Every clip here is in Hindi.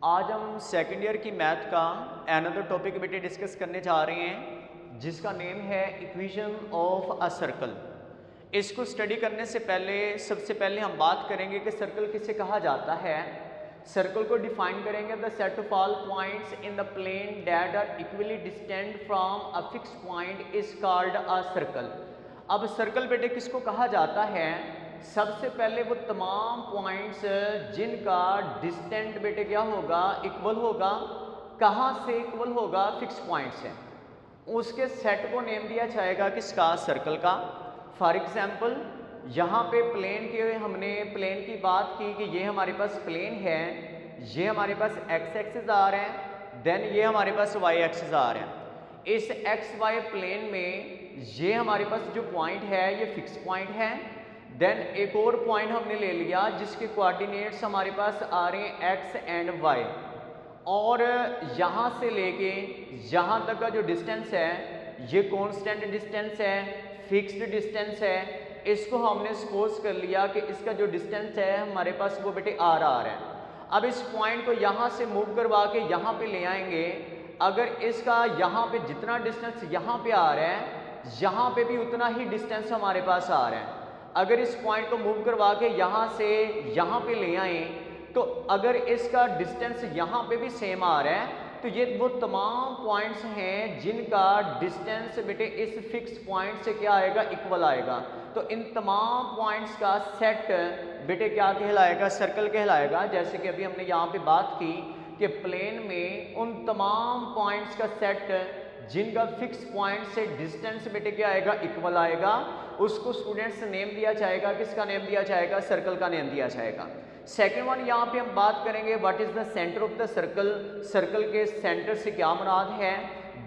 आज हम सेकेंड ईयर की मैथ का अनदर टॉपिक बेटे डिस्कस करने जा रहे हैं जिसका नेम है इक्वेशन ऑफ अ सर्कल। इसको स्टडी करने से पहले सबसे पहले हम बात करेंगे कि सर्कल किसे कहा जाता है। सर्कल को डिफाइन करेंगे the set of all points in the plane that are equally distant from a fix point is called a circle. अब सर्कल बेटे किसको कहा जाता है? सबसे पहले वो तमाम पॉइंट्स जिनका डिस्टेंट बेटे क्या होगा, इक्वल होगा। कहाँ से इक्वल होगा? फिक्स पॉइंट्स हैं, उसके सेट को नेम दिया जाएगा किसका? सर्कल का। फॉर एग्जाम्पल यहाँ पे प्लेन के हमने प्लेन की बात की कि ये हमारे पास प्लेन है, ये हमारे पास एक्स एक्सिस आ रहे हैं, देन ये हमारे पास वाई एक्सिस आ रहे हैं। इस एक्स वाई प्लेन में ये हमारे पास जो पॉइंट है ये फिक्स पॉइंट है। देन एक और पॉइंट हमने ले लिया जिसके कोऑर्डिनेट्स हमारे पास आ रहे हैं एक्स एंड वाई, और यहाँ से लेके यहाँ तक का जो डिस्टेंस है ये कांस्टेंट डिस्टेंस है, फिक्स्ड डिस्टेंस है। इसको हमने सपोज कर लिया कि इसका जो डिस्टेंस है हमारे पास वो बेटे आर आ रहा है। अब इस पॉइंट को यहाँ से मूव करवा के यहाँ पे ले आएंगे। अगर इसका यहाँ पे जितना डिस्टेंस यहाँ पे आ रहा है यहाँ पे भी उतना ही डिस्टेंस हमारे पास आ रहा है। अगर इस पॉइंट को मूव करवा के यहाँ से यहाँ पे ले आए तो अगर इसका डिस्टेंस यहाँ पे भी सेम आ रहा है तो ये वो तमाम पॉइंट्स हैं जिनका डिस्टेंस बेटे इस फिक्स पॉइंट से क्या आएगा? इक्वल आएगा। तो इन तमाम पॉइंट्स का सेट बेटे क्या कहलाएगा? सर्कल कहलाएगा। जैसे कि अभी हमने यहाँ पे बात की कि प्लेन में उन तमाम पॉइंट्स का सेट जिनका फिक्स पॉइंट से डिस्टेंस बेटे क्या आएगा? इक्वल आएगा। उसको स्टूडेंट्स नेम दिया जाएगा। किसका नेम दिया जाएगा? सर्कल का नेम दिया जाएगा। सेकेंड वन यहाँ पे हम बात करेंगे what is the centre of the circle. Circle के सेंटर से क्या मुराद है?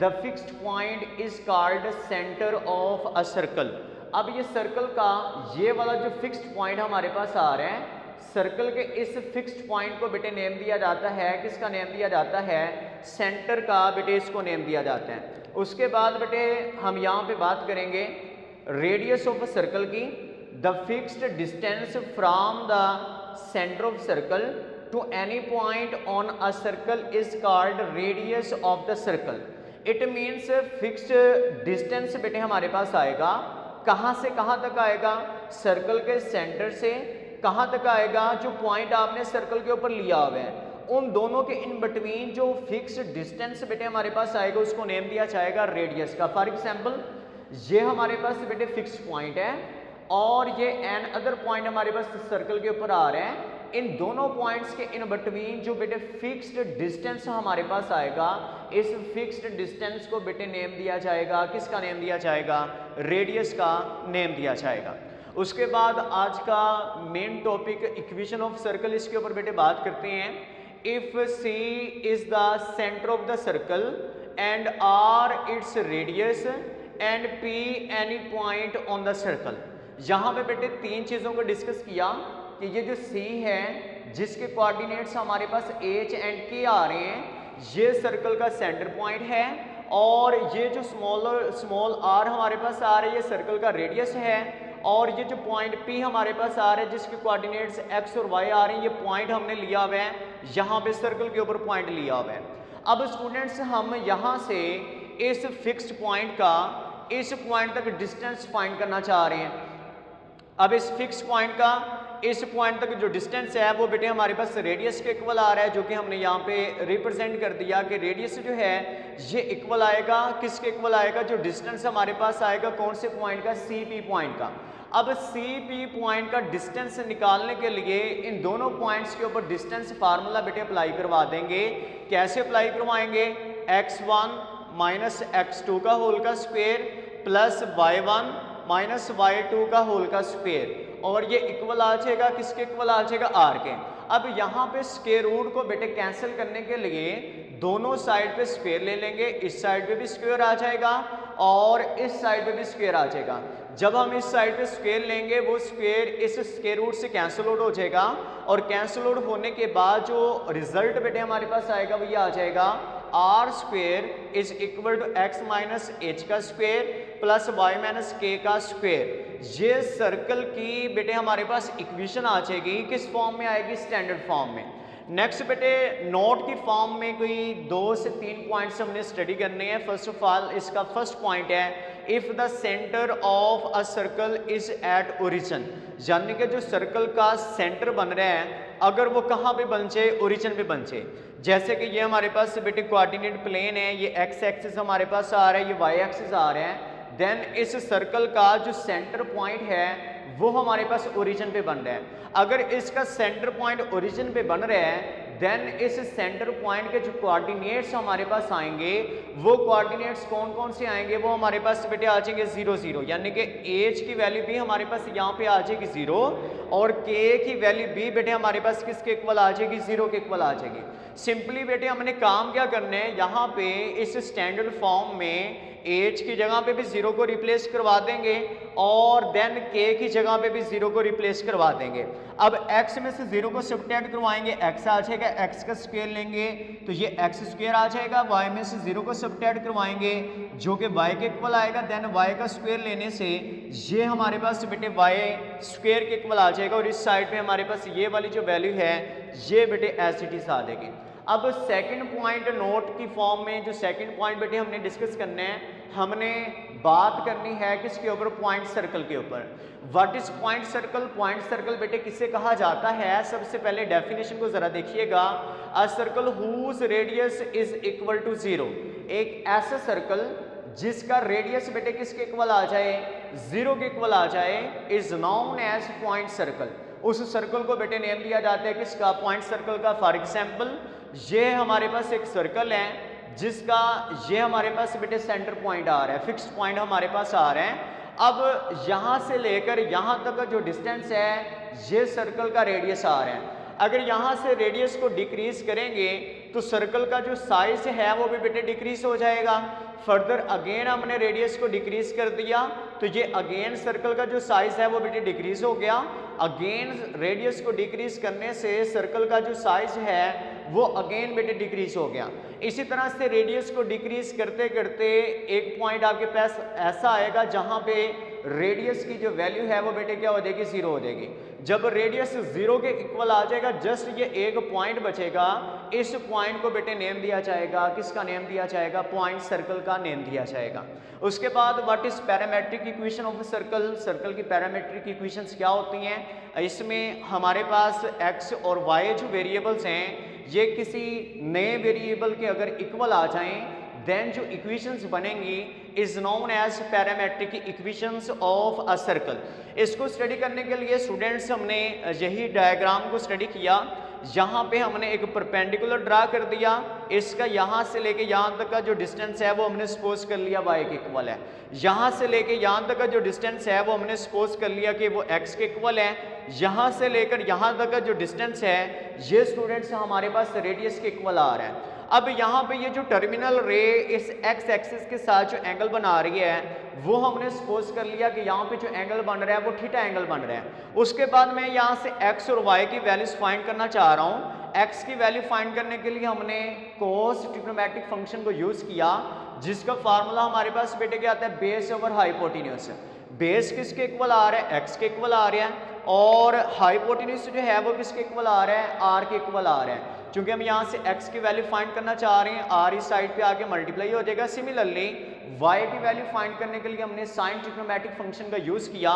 The fixed point is called centre of a circle. अब ये सर्कल का ये वाला जो फिक्स्ड पॉइंट हमारे पास आ रहा है, सर्कल के इस फिक्स्ड पॉइंट को बेटे नेम दिया जाता है। किसका नेम दिया जाता है? सेंटर का बेटे इसको नेम दिया जाता है। उसके बाद बेटे हम यहाँ पे बात करेंगे रेडियस ऑफ अ सर्कल की। The fixed distance from the centre of circle to any point on a circle is called radius of the circle. It means fixed distance बेटे हमारे पास आएगा। कहाँ से कहाँ तक आएगा? सर्कल के सेंटर से कहाँ तक आएगा? जो पॉइंट आपने सर्कल के ऊपर लिया हुआ है उन दोनों के इन बिटवीन जो फिक्स्ड डिस्टेंस बेटे हमारे पास आएगा उसको नेम दिया जाएगा रेडियस का। फॉर एग्जांपल ये हमारे पास बेटे फिक्स पॉइंट है और ये एन अदर पॉइंट हमारे पास सर्कल के ऊपर आ रहे हैं। इन दोनों पॉइंट्स के इन बिटवीन जो बेटे फिक्स्ड डिस्टेंस हमारे पास आएगा इस फिक्स्ड डिस्टेंस को बेटे नेम दिया जाएगा। किसका नेम दिया जाएगा? रेडियस का नेम दिया जाएगा। उसके बाद आज का main topic equation of circle, इसके ऊपर बेटे बात करते हैं। If C is the center of the circle and R its radius and P any point on the circle। यहाँ पे बेटे तीन चीज़ों को डिस्कस किया कि ये जो C है जिसके कोऑर्डिनेट्स हमारे पास H एंड K आ रहे हैं ये सर्कल का सेंटर पॉइंट है, और ये जो स्मॉल r हमारे पास आ रहा है ये सर्कल का रेडियस है, और ये जो पॉइंट P हमारे पास आ रहा है जिसके कोऑर्डिनेट्स x और y आ रहे हैं ये पॉइंट हमने लिया हुआ है, यहाँ पे सर्कल के ऊपर पॉइंट लिया हुआ है। अब स्टूडेंट्स हम यहाँ से इस फिक्स्ड पॉइंट का इस पॉइंट तक डिस्टेंस फाइंड करना चाह रहे हैं। अब इस फिक्स पॉइंट का इस पॉइंट तक जो डिस्टेंस है वो बेटे हमारे पास रेडियस के इक्वल आ रहा है, जो कि हमने यहाँ पे रिप्रेजेंट कर दिया कि रेडियस जो है ये इक्वल आएगा। किसके इक्वल आएगा? जो डिस्टेंस हमारे पास आएगा कौन से पॉइंट का? CP पॉइंट का। अब CP पॉइंट का डिस्टेंस निकालने के लिए इन दोनों पॉइंट्स के ऊपर डिस्टेंस फार्मूला बेटे अप्लाई करवा देंगे। कैसे अप्लाई करवाएंगे? x1 माइनस x2 का होल का square plus y1 minus y2 का होल का स्क्वायर, और ये इक्वल आ जाएगा। किसके इक्वल आ जाएगा? r के। अब यहाँ पे स्क्वायर रूट को बेटे कैंसिल करने के लिए दोनों साइड पे स्क्वायर ले लेंगे। इस साइड पे भी स्क्वायर आ जाएगा और इस साइड पे भी स्क्वायर आ जाएगा। जब हम इस साइड पे स्क्वायर लेंगे वो स्क्वायर इस स्क्वायर रूट से कैंसिल आउट हो जाएगा, और कैंसिल आउट होने के बाद जो रिजल्ट बेटे हमारे पास आएगा वो ये आ जाएगा R square is equal to X minus H का square plus Y minus K का स्क्वेयर। ये सर्कल की बेटे हमारे पास इक्वेशन आ जाएगी। किस फॉर्म में आएगी? स्टैंडर्ड फॉर्म में। नेक्स्ट बेटे नोट की फॉर्म में कोई 2 से 3 पॉइंट्स हमने स्टडी करने हैं। फर्स्ट ऑफ ऑल इसका फर्स्ट पॉइंट है if the centre of a circle is at origin, यानी कि जो सर्कल का सेंटर बन रहा है अगर वो कहाँ पे बन जाए, ओरिजिन पे बन जाए। जैसे कि ये हमारे पास बेटे कोऑर्डिनेट प्लेन है, ये एक्स एक्सिस हमारे पास आ रहा है, ये वाई एक्सिस आ रहा है, देन इस सर्कल का जो सेंटर पॉइंट है वो हमारे पास ओरिजिन पे बन रहा है। अगर इसका सेंटर पॉइंट ओरिजिन पे बन रहा है देन इस सेंटर पॉइंट के जो कोऑर्डिनेट्स हमारे पास आएंगे वो कोऑर्डिनेट्स कौन कौन से आएंगे, वो हमारे पास बेटे आ जाएंगे 0 0, यानी कि एच की वैल्यू भी हमारे पास यहाँ पे आ जाएगी 0 और के की वैल्यू भी बेटे हमारे पास किसके इक्वल आ जाएगी, 0 के इक्वल आ जाएगी। सिंपली बेटे हमने काम क्या करना है, यहाँ पे इस स्टैंडर्ड फॉर्म में एच की जगह पे भी 0 को रिप्लेस करवा देंगे और देन के की जगह पे भी 0 को रिप्लेस करवा देंगे। अब x में से 0 को सब्ट्रैक्ट करवाएंगे, x आ जाएगा, x का स्क्वायर लेंगे तो ये x स्क्वायर आ जाएगा, y में से 0 को सब्ट्रैक्ट करवाएंगे जो कि y के इक्वल आएगा, देन y का स्क्वायर लेने से ये हमारे पास बेटे y स्क्वायर के इक्वल आ जाएगा और इस साइड पे हमारे पास ये वाली जो वैल्यू है ये बेटे एज इट इज आ जाएगी। अब सेकंड पॉइंट नोट की फॉर्म में जो सेकंड पॉइंट बेटे हमने डिस्कस करना है, हमने बात करनी है किसके ऊपर, पॉइंट सर्कल के ऊपर। What is point circle? Point circle बेटे किससे कहा जाता है, सबसे पहले डेफिनेशन को जरा देखिएगा। A circle whose radius is equal to 0, एक ऐसा सर्कल जिसका रेडियस बेटे किसके इक्वल आ जाए, 0 के इक्वल आ जाए, is known as point circle. उस सर्कल को बेटे नेम दिया जाता है किसका, पॉइंट सर्कल का। फॉर एग्जाम्पल ये हमारे पास एक सर्कल है जिसका ये हमारे पास बेटे सेंटर पॉइंट आ रहा है, फिक्स्ड पॉइंट हमारे पास आ रहा है। अब यहाँ से लेकर यहाँ तक का जो डिस्टेंस है ये सर्कल का रेडियस आ रहा है। अगर यहाँ से रेडियस को डिक्रीज करेंगे तो सर्कल का जो साइज है वो भी बेटे डिक्रीज हो जाएगा। फर्दर अगेन हमने रेडियस को डिक्रीज कर दिया तो ये अगेन सर्कल का जो साइज है वो बेटे डिक्रीज हो गया। अगेन रेडियस को डिक्रीज करने से सर्कल का जो साइज है वो अगेन बेटे डिक्रीज हो गया। इसी तरह से रेडियस को डिक्रीज करते करते एक पॉइंट आपके पास ऐसा आएगा जहां पे रेडियस की जो वैल्यू है वो बेटे क्या हो जाएगी, 0 हो जाएगी। जब रेडियस 0 के इक्वल आ जाएगा जस्ट ये एक पॉइंट बचेगा, इस पॉइंट को बेटे नेम दिया जाएगा, किसका नेम दिया जाएगा, पॉइंट सर्कल का नेम दिया जाएगा। उसके बाद what is parametric equation of circle, circle की पैरामेट्रिक इक्वेशंस क्या होती हैं, इसमें हमारे पास x और y जो वेरिएबल्स हैं ये किसी नए वेरिएबल के अगर इक्वल आ जाएं देन जो इक्वेशंस बनेंगी is known as parametric equations of a circle. इसको स्टडी करने के लिए स्टूडेंट्स हमने यही डायग्राम को स्टडी किया। यहाँ पे हमने एक परपेंडिकुलर ड्रा कर दिया, इसका यहाँ से लेके यहाँ तक का जो डिस्टेंस है वो हमने सपोज कर लिया y के इक्वल है। यहाँ से लेके यहाँ तक का जो डिस्टेंस है वो हमने सपोज कर लिया कि वो x के इक्वल है। यहाँ से लेकर यहाँ तक का जो डिस्टेंस है ये स्टूडेंट्स हमारे पास रेडियस के इक्वल आ रहा है। अब यहाँ पे ये जो टर्मिनल रे इस x एक्सिस के साथ जो एंगल बना रही है वो हमने सपोज कर लिया कि यहाँ पे जो एंगल बन रहा है वो थीटा एंगल बन रहा है। उसके बाद मैं यहाँ से x और y की वैल्यूज फाइंड करना चाह रहा हूँ। x की वैल्यू फाइंड करने के लिए हमने cos ट्रिग्नोमेट्रिक फंक्शन को यूज किया जिसका फार्मूला हमारे पास बेटे क्या आता है, बेस ओवर हाइपोटेन्यूज। बेस किसके इक्वल आ रहा है, x के इक्वल आ रहा है और हाइपोटेन्यूज जो है वो किसके इक्वल आ रहा है, r के इक्वल आ रहा है। क्योंकि हम यहाँ से x की वैल्यू फाइंड करना चाह रहे हैं, r इस साइड पे आके मल्टीप्लाई हो जाएगा। सिमिलरली y की वैल्यू फाइंड करने के लिए हमने साइन ट्रिग्नोमेट्रिक फंक्शन का यूज किया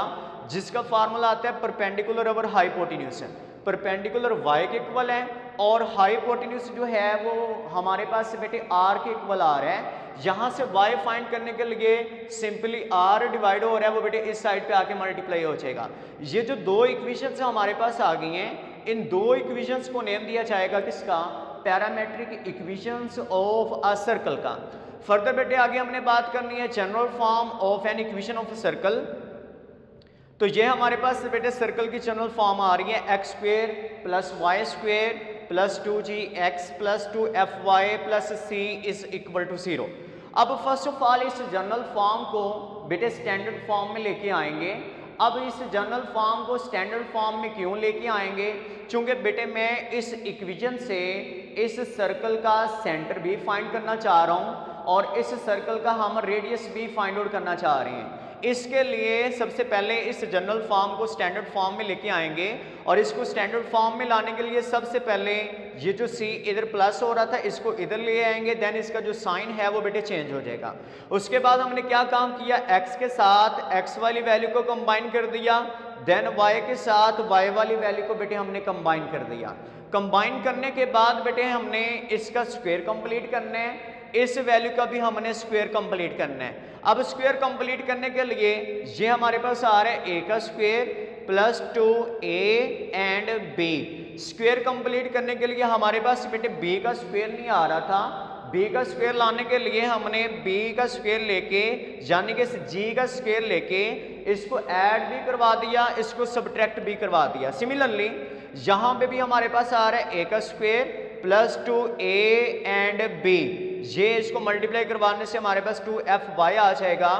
जिसका फार्मूला आता है perpendicular over hypotenuse. Perpendicular y के इक्वल है और हाइपोटेन्यूज जो है वो हमारे पास बेटे r के इक्वल आ रहा है। यहाँ से y फाइंड करने के लिए सिंपली r डिवाइड हो रहा है वो बेटे इस साइड पे आके मल्टीप्लाई हो जाएगा। ये जो दो इक्वेशंस हमारे पास आ गई हैं, इन दो इक्वेशंस को नेम दिया जाएगा किसका, parametric equations of a circle का। फर्दर बेटे आगे हमने बात करनी है general form of an equation of a circle. तो ये हमारे पास बेटे सर्कल की जनरल फॉर्म आ रही है x square plus Y square plus 2gx plus 2fy plus c is equal to 0। अब फर्स्ट ऑफ ऑल इस जनरल फॉर्म को बेटे स्टैंडर्ड फॉर्म में लेके आएंगे। अब इस जनरल फॉर्म को स्टैंडर्ड फॉर्म में क्यों लेके आएंगे, क्योंकि बेटे मैं इस इक्वेशन से इस सर्कल का सेंटर भी फाइंड करना चाह रहा हूँ और इस सर्कल का हम रेडियस भी फाइंड आउट करना चाह रहे हैं। इसके लिए सबसे पहले इस जनरल फॉर्म को स्टैंडर्ड फॉर्म में लेके आएंगे और इसको स्टैंडर्ड फॉर्म में लाने के लिए सबसे पहले ये जो c इधर प्लस हो रहा था इसको इधर ले आएंगे, देन इसका जो साइन है वो बेटे चेंज हो जाएगा। उसके बाद हमने क्या काम किया, x के साथ x वाली वैल्यू को कंबाइन कर दिया, देन y के साथ y वाली वैल्यू को बेटे हमने कंबाइन कर दिया। कंबाइन करने के बाद बेटे हमने इसका स्क्वायर कंप्लीट करना है, इस वैल्यू का भी हमने स्क्वायर कंप्लीट करना है। अब स्क्वायर कंप्लीट करने के लिए ये हमारे पास आ रहा है a का square plus 2a and b। Square complete करने के लिए हमारे पास बेटे b का स्क्वायर नहीं आ रहा था, b का स्क्वायर लाने के लिए हमने b का स्क्वायर लेके यानी कि g का स्क्वायर लेके इसको ऐड भी करवा दिया, इसको सब्ट्रैक्ट भी करवा दिया। सिमिलरली यहाँ पे भी हमारे पास आ रहा है a का square plus 2a and b, ये इसको मल्टीप्लाई करवाने से हमारे पास 2fy आ जाएगा।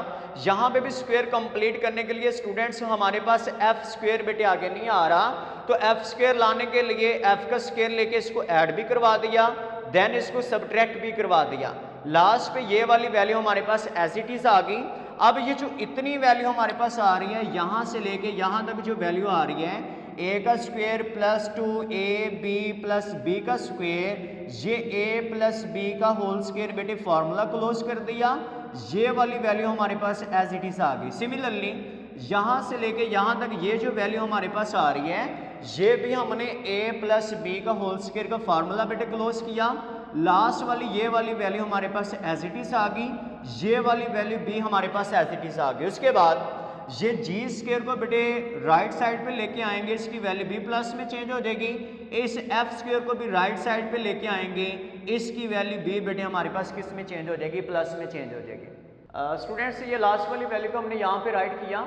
यहाँ पे भी स्क्वायर कंप्लीट करने के लिए स्टूडेंट्स हमारे पास f स्क्वायर बेटे आगे नहीं आ रहा, तो f स्क्वायर लाने के लिए f का स्क्वायर लेके इसको ऐड भी करवा दिया, देन इसको सब्ट्रैक्ट भी करवा दिया। लास्ट पे ये वाली वैल्यू हमारे पास एज इट इज आ गई। अब ये जो इतनी वैल्यू हमारे पास आ रही है यहाँ से लेके यहाँ तक जो वैल्यू आ रही है a का square plus 2ab plus b का स्क्वायर, ये a प्लस b का होल स्क्वायर बेटे फॉर्मूला क्लोज कर दिया, ये वाली वैल्यू हमारे पास एज इट इज आ गई। सिमिलरली यहाँ से लेके यहाँ तक ये जो वैल्यू हमारे पास आ रही है ये भी हमने a प्लस b का होल स्क्वायर का फॉर्मूला बेटे क्लोज किया। लास्ट वाली ये वाली वैल्यू हमारे पास एज इट इज आ गई, ये वाली वैल्यू भी हमारे पास एज इट इज आ गई। उसके बाद ये जी स्क्वायर को बेटे राइट साइड पे लेके आएंगे, इसकी वैल्यू b प्लस में चेंज हो जाएगी। इस f स्क्वायर को भी राइट साइड पे लेके आएंगे, इसकी वैल्यू b बेटे हमारे पास किस में चेंज हो जाएगी, प्लस में चेंज हो जाएगी। स्टूडेंट्स ये लास्ट वाली वैल्यू को हमने यहाँ पे राइट किया।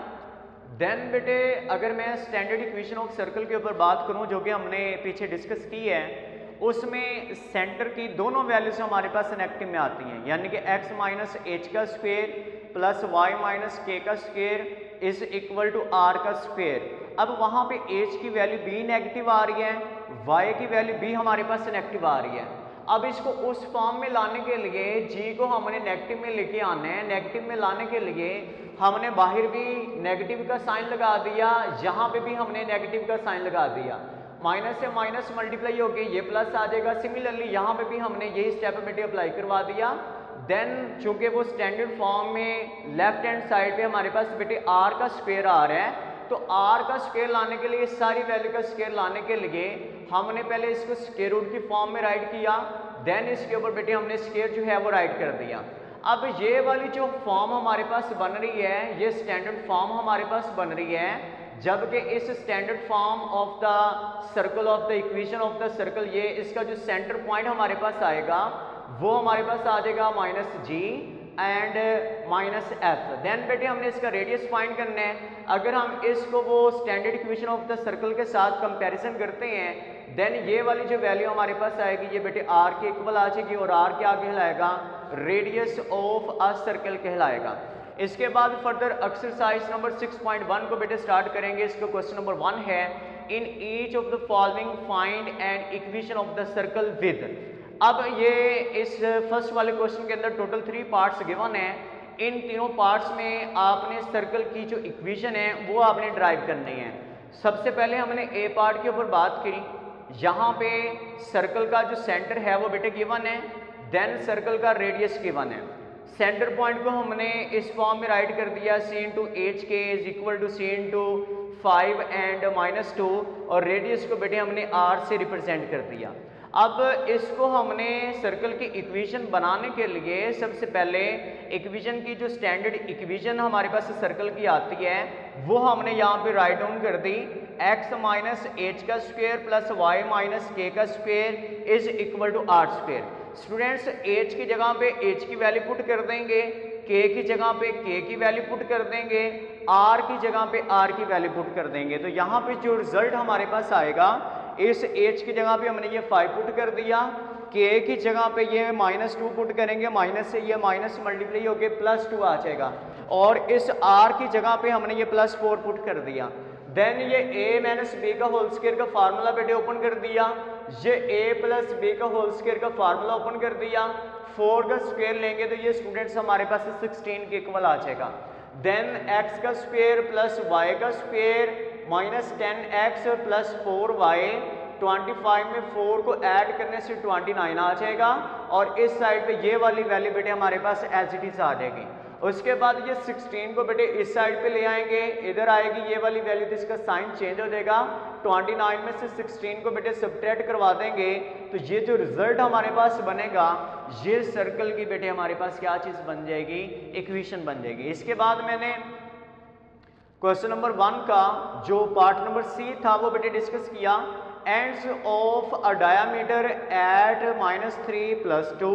देन बेटे अगर मैं स्टैंडर्ड इक्वेशन ऑफ सर्कल के ऊपर बात करूँ जो कि हमने पीछे डिस्कस की है, उसमें सेंटर की दोनों वैल्यूज हमारे पास नेगेटिव में आती हैं, यानी कि x माइनस एच का square plus y minus K का square is equal to r का स्क्वायर। अब वहाँ पे h की वैल्यू b नेगेटिव आ रही है, y की वैल्यू b हमारे पास नेगेटिव आ रही है। अब इसको उस फॉर्म में लाने के लिए g को हमने नेगेटिव में लेके आना है। नेगेटिव में लाने के लिए हमने बाहर भी नेगेटिव का साइन लगा दिया, यहाँ पे भी हमने नेगेटिव का साइन लगा दिया। माइनस से माइनस मल्टीप्लाई होके ये प्लस आ जाएगा। सिमिलरली यहाँ पे भी हमने यही स्टेप बेटे अप्लाई करवा दिया। देन चूंकि वो स्टैंडर्ड फॉर्म में लेफ्ट हैंड साइड पे हमारे पास बेटे r का स्क्वायर आ रहा है, तो r का स्क्वायर लाने के लिए सारी वैल्यू का स्क्वायर लाने के लिए हमने पहले इसको स्क्वायर रूट की फॉर्म में राइट किया, देन इसके ऊपर बेटे हमने स्क्वायर जो है वो राइट कर दिया। अब ये वाली जो फॉर्म हमारे पास बन रही है, ये स्टैंडर्ड फॉर्म हमारे पास बन रही है, जबकि इस standard form of the circle of the equation of the circle, ये इसका जो सेंटर पॉइंट हमारे पास आएगा वो हमारे पास आ जाएगा minus G and minus F. Then बेटे हमने इसका रेडियस फाइंड करना है। अगर हम इसको वो standard equation of the circle के साथ कंपैरिजन करते हैं, देन ये वाली जो वैल्यू हमारे पास आएगी ये बेटे r के इक्वल आ जाएगी, और r क्या कहलाएगा, रेडियस ऑफ अ सर्कल कहलाएगा। इसके बाद फर्दर एक्सरसाइज नंबर 6.1 को बेटे स्टार्ट करेंगे। इसका क्वेश्चन नंबर 1 है, in each of the following find and equation of the circle with. अब ये इस फर्स्ट वाले क्वेश्चन के अंदर टोटल 3 पार्ट्स गिवन है। इन तीनों पार्ट्स में आपने सर्कल की जो इक्वेशन है वो आपने ड्राइव करनी है। सबसे पहले हमने ए पार्ट के ऊपर बात करी, यहाँ पे सर्कल का जो सेंटर है वो बेटे गिवन है, देन सर्कल का रेडियस गिवन है। सेंटर पॉइंट को हमने इस फॉर्म में राइट कर दिया, c into H K is equal to c into 5 and minus 2, और रेडियस को बेटे हमने r से रिप्रेजेंट कर दिया। अब इसको हमने सर्कल की इक्वेशन बनाने के लिए सबसे पहले इक्वेशन की जो स्टैंडर्ड इक्वेशन हमारे पास सर्कल की आती है वो हमने यहाँ पे राइट डाउन कर दी, x माइनस एच का square plus y minus K का square is equal to r square. Students h की जगह पे h की वैल्यू पुट कर देंगे, k की जगह पे k की वैल्यू पुट कर देंगे, r की जगह पे r की वैल्यू पुट कर देंगे। तो यहाँ पे जो रिजल्ट हमारे पास आएगा, इस h की जगह पे हमने ये 5 पुट कर दिया, k की जगह पे ये -2 पुट करेंगे, माइनस से ये माइनस मल्टीप्लाई होके +2 आ जाएगा, और इस r की जगह पे हमने ये +4 पुट कर दिया। देन ये a माइनस b का होल स्क्वायर का फार्मूला बेटे ओपन कर दिया, ये a प्लस b का होल स्क्वायर का फार्मूला ओपन कर दिया, 4 का स्क्वायर लेंगे तो ये स्टूडेंट्स हमारे पास 16 के इक्वल आ जाएगा। देन x का स्क्वायर प्लस y का square minus 10x plus 4y 25 में 4 को ऐड करने से 29 आ जाएगा और इस साइड पे ये वाली वैल्यू बेटे हमारे पास एज इट इज आ जाएगी। उसके बाद ये 16 को बेटे इस साइड पे ले आएंगे, इधर आएगी ये वाली वैल्यू, तो इसका साइन चेंज हो जाएगा। 29 में से 16 को बेटे सब्ट्रैक्ट करवा देंगे तो ये जो रिजल्ट हमारे पास बनेगा ये सर्कल की बेटे हमारे पास क्या चीज बन जाएगी, इक्वेशन बन जाएगी। इसके बाद मैंने क्वेश्चन नंबर 1 का जो पार्ट नंबर सी था वो बेटे डिस्कस किया। Ends of a diameter at -3 + 2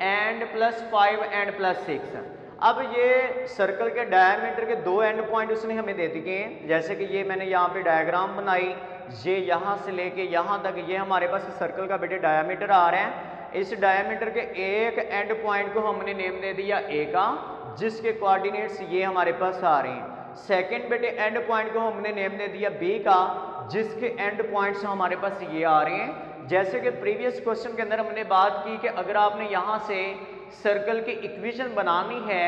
and +5 and +6। अब ये सर्कल के डायमीटर के 2 एंड पॉइंट उसने हमें दे दिए हैं, जैसे कि ये मैंने यहाँ पे डायग्राम बनाई, ये यहाँ से लेके यहाँ तक ये हमारे पास सर्कल का बेटे डायमीटर आ रहा है। इस डायमीटर के एक एंड पॉइंट को हमने नेम दे दिया ए का, जिसके कोऑर्डिनेट्स ये हमारे पास आ रहे हैं। सेकंड बेटे एंड पॉइंट को हमने नेम दे दिया बी का, जिसके एंड पॉइंट्स हमारे पास ये आ रहे हैं। जैसे कि प्रीवियस क्वेश्चन के अंदर हमने बात की कि अगर आपने यहाँ से सर्कल की इक्वेशन बनानी है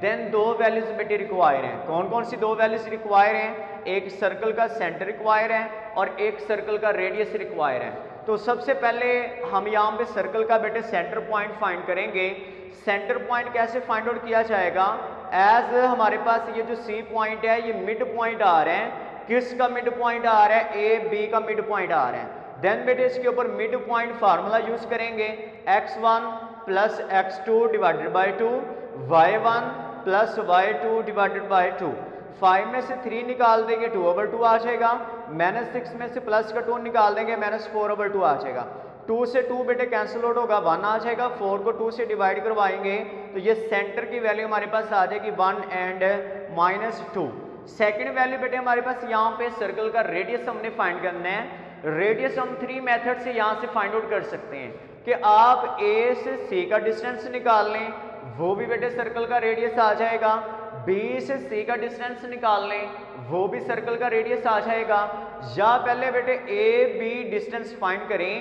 देन 2 वैल्यूज बेटे रिक्वायर हैं। कौन कौन सी 2 वैल्यूज रिक्वायर हैं? एक सर्कल का सेंटर रिक्वायर है और एक सर्कल का रेडियस रिक्वायर है। तो सबसे पहले हम यहाँ पे सर्कल का बेटे सेंटर पॉइंट फाइंड करेंगे। सेंटर पॉइंट कैसे फाइंड आउट किया जाएगा? एज हमारे पास ये जो सी पॉइंट है ये मिड पॉइंट आ रहा है। किसका मिड पॉइंट आ रहा है? ए बी का मिड पॉइंट आ रहा है। देन बेटे इसके ऊपर मिड पॉइंट फार्मूला यूज करेंगे, x1 + x2 / 2, y1 + y2 / 2। 5 में से 3 निकाल देंगे 2/2 आ जाएगा। -6 में से प्लस का 2 निकाल देंगे -4/2 आ जाएगा। 2 से 2 बेटे कैंसिल आउट होगा, 1 आ जाएगा। 4 को 2 से डिवाइड करवाएंगे तो ये सेंटर की वैल्यू हमारे पास आ जाएगी 1 एंड -2। सेकंड वैल्यू बेटे हमारे पास यहाँ पे सर्कल का रेडियस हमने फाइंड करना है। रेडियस हम 3 मेथड से यहाँ से फाइंड आउट कर सकते हैं कि आप ए से सी का डिस्टेंस निकाल लें, वो भी बेटे सर्कल का रेडियस आ जाएगा। बी से सी का डिस्टेंस निकाल लें, वो भी सर्कल का रेडियस आ जाएगा। या पहले बेटे ए बी डिस्टेंस फाइंड करें,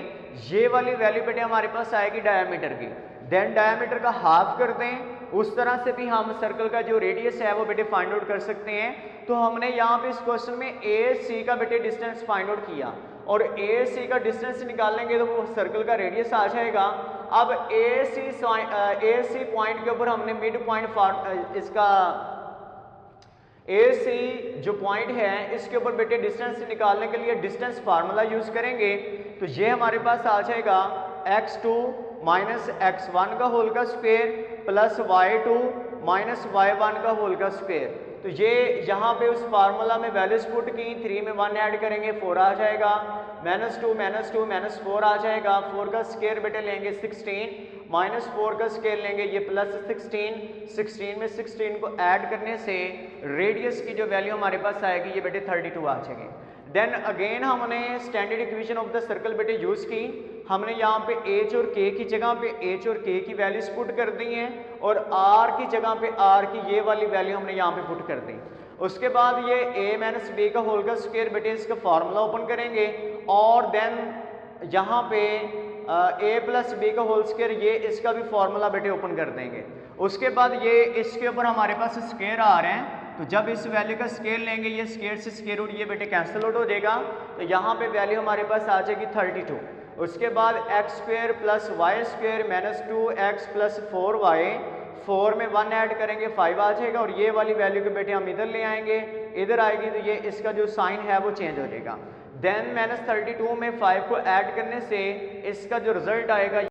ये वाली वैल्यू बेटे हमारे पास आएगी डायमीटर की, देन डायमीटर का हाफ कर दें। उस तरह से भी हम सर्कल का जो रेडियस है वो बेटे फाइंड आउट कर सकते हैं। तो हमने यहाँ पे इस क्वेश्चन में ए सी का बेटे डिस्टेंस फाइंड आउट किया और ए सी का डिस्टेंस निकालेंगे तो वो सर्कल का रेडियस आ जाएगा। अब ए सी पॉइंट के ऊपर हमने मिड पॉइंट इसका ए सी जो पॉइंट है इसके ऊपर बेटे डिस्टेंस निकालने के लिए डिस्टेंस फार्मूला यूज करेंगे। तो ये हमारे पास आ जाएगा x2 - x1 का होल का स्क्वायर + y2 - y1 का होल का स्क्वायर। तो ये यहाँ पे उस फार्मूला में वैल्यूज पुट की, 3 में 1 ऐड करेंगे 4 आ जाएगा, -2 -4 आ जाएगा। 4 का स्क्वायर बेटे लेंगे 16, -4 का स्क्वायर लेंगे ये +16। 16 में 16 को ऐड करने से रेडियस की जो वैल्यू हमारे पास आएगी ये बेटे 32 आ जाएगी। देन अगेन हमने standard equation of the circle बेटे यूज की। हमने यहाँ पे एच और के की जगह पे एच और के की वैल्यूज पुट कर दी हैं और आर की जगह पे आर की ये वाली वैल्यू हमने यहाँ पे पुट कर दी। उसके बाद ये a - b का होल का स्क्वायर बेटे इसका फार्मूला ओपन करेंगे और देन यहाँ पे a + b का होल स्क्वायर ये इसका भी फार्मूला बेटे ओपन कर देंगे। उसके बाद ये इसके ऊपर हमारे पास स्क्वायर आ रहे हैं, तो जब इस वैल्यू का स्केयर लेंगे ये स्केयर से स्केयर रूट ये बेटे कैंसिल आउट हो जाएगा। तो यहाँ पे वैल्यू हमारे पास आ जाएगी 32। उसके बाद x² + y² - 2x + 4y, 4 में 1 ऐड करेंगे 5 आ जाएगा और ये वाली वैल्यू के बेटे हम इधर ले आएंगे, इधर आएगी तो ये इसका जो साइन है वो चेंज हो जाएगा। देन -32 में 5 को ऐड करने से इसका जो रिजल्ट आएगा